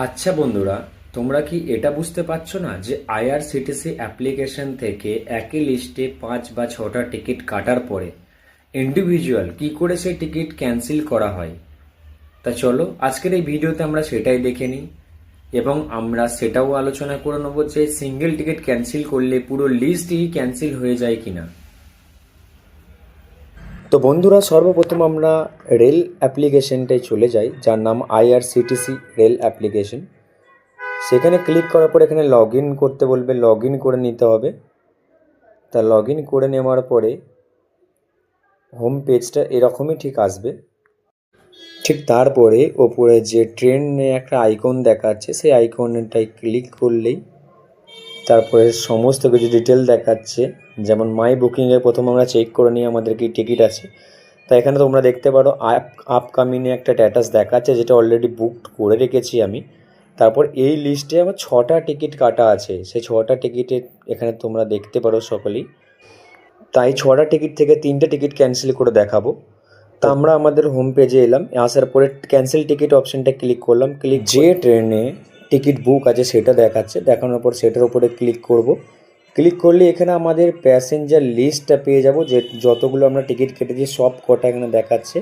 আচ্ছা বন্ধুরা, তোমরা কি এটা বুঝতে পারছো না যে আইআরসিটিসি অ্যাপ্লিকেশন থেকে একই লিস্টে 5 বা 6টা টিকিট কাটার পরে ইন্ডিভিজুয়াল কি করে সেই টিকিট ক্যান্সেল করা হয়? তা চলো আজকের এই ভিডিওতে আমরা সেটাই দেখে নিই এবং আমরা সেটাও আলোচনা করে নেবো যে সিঙ্গেল টিকিট ক্যান্সেল করলে পুরো লিস্টই ক্যান্সেল হয়ে যায় কিনা। তো বন্ধুরা, সর্বপ্রথম আমরা রেল অ্যাপ্লিকেশনটায় চলে যাই, যার নাম আইআরসিটিসি রেল অ্যাপ্লিকেশন। সেখানে ক্লিক করার পর এখানে লগ ইন করতে বলবে, লগ ইন করে নিতে হবে। তা লগ ইন করে নেওয়ার পরে হোম পেজটা এরকমই ঠিক আসবে। ঠিক তারপরে ওপরে যে ট্রেনে একটা আইকন দেখাচ্ছে, সেই আইকনটায় ক্লিক করলেই তারপরে সমস্ত কিছু ডিটেল দেখাচ্ছে। যেমন মাই বুকিংয়ে প্রথম আমরা চেক করে নিই আমাদের কি টিকিট আছে। তা এখানে তোমরা দেখতে পারো আপকামিংয়ে একটা স্ট্যাটাস দেখাচ্ছে, যেটা অলরেডি বুকড করে রেখেছি আমি। তারপর এই লিস্টে আমার 6টা টিকিট কাটা আছে, সেই 6টা টিকিটের এখানে তোমরা দেখতে পারো সকলেই। তাই 6টা টিকিট থেকে 3টে টিকিট ক্যান্সেল করে দেখাবো। তা আমরা আমাদের হোম পেজে এলাম, আসার পরে ক্যান্সেল টিকিট অপশানটা ক্লিক করলাম। যে ট্রেনে টিকিট বুক আছে সেটা দেখাচ্ছে, দেখানোর পর সেটার উপরে ক্লিক করব। ক্লিক করলে এখানে আমাদের প্যাসেঞ্জার লিস্টটা পেয়ে যাব, যে যতগুলো আমরা টিকিট কেটেছি সব কটা এখানে দেখাচ্ছে।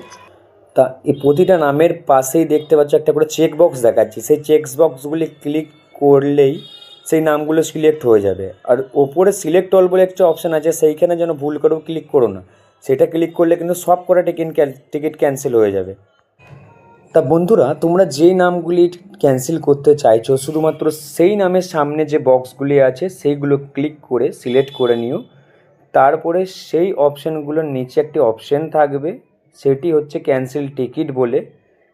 তা এই প্রতিটা নামের পাশেই দেখতে পাচ্ছ একটা করে চেক বক্স দেখাচ্ছে, সেই চেক বক্সগুলি ক্লিক করলেই সেই নামগুলো সিলেক্ট হয়ে যাবে। আর ওপরে সিলেক্ট অল বলে একটা অপশান আছে, সেইখানে যেন ভুল করেও ক্লিক করো না। সেটা ক্লিক করলে কিন্তু সব কটা টিকিট ক্যান্সেল হয়ে যাবে। তা বন্ধুরা, তোমরা যেই নামগুলি ক্যান্সেল করতে চাইছো শুধুমাত্র সেই নামের সামনে যে বক্সগুলি আছে সেইগুলো ক্লিক করে সিলেক্ট করে নিও। তারপরে সেই অপশানগুলোর নিচে একটি অপশান থাকবে, সেটি হচ্ছে ক্যান্সেল টিকিট বলে।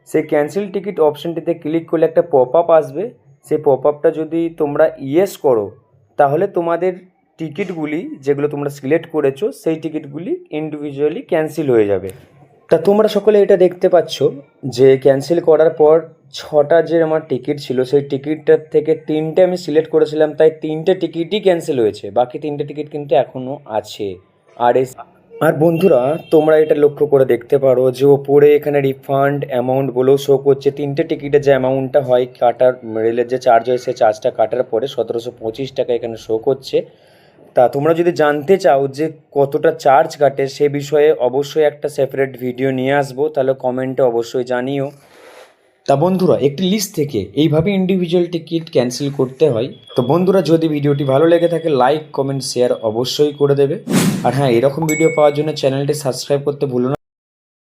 সেই ক্যান্সেল টিকিট অপশানটিতে ক্লিক করলে একটা পপ আপ আসবে। সেই পপ আপটা যদি তোমরা ইয়েস করো, তাহলে তোমাদের টিকিটগুলি যেগুলো তোমরা সিলেক্ট করেছো সেই টিকিটগুলি ইন্ডিভিজুয়ালি ক্যান্সেল হয়ে যাবে। তা তোমরা সকলে এটা দেখতে পাচ্ছ যে ক্যান্সেল করার পর 6টা যে আমার টিকিট ছিল সেই টিকিটটার থেকে 3টে আমি সিলেক্ট করেছিলাম, তাই 3টে টিকিটই ক্যান্সেল হয়েছে, বাকি 3টে টিকিট কিন্তু এখনও আছে। আর বন্ধুরা, তোমরা এটা লক্ষ্য করে দেখতে পারো যে ওপরে এখানে রিফান্ড অ্যামাউন্ট বলেও শো করছে। 3টে টিকিটের যে অ্যামাউন্টটা হয় কাটার, রেলের যে চার্জ হয় সেই চার্জটা কাটার পরে 1725 টাকা এখানে শো করছে। তা তোমরা যদি জানতে চাও যে কতটা চার্জ কাটে সে বিষয়ে অবশ্যই একটা সেপারেট ভিডিও নিয়ে আসবো, তাহলে কমেন্টে অবশ্যই জানিও। তা বন্ধুরা, একটি লিস্ট থেকে এইভাবে ইন্ডিভিজুয়াল টিকিট ক্যান্সেল করতে হয়। তো বন্ধুরা, যদি ভিডিওটি ভালো লেগে থাকে লাইক কমেন্ট শেয়ার অবশ্যই করে দেবে। আর হ্যাঁ, এরকম ভিডিও পাওয়ার জন্য চ্যানেলটি সাবস্ক্রাইব করতে ভুলো না।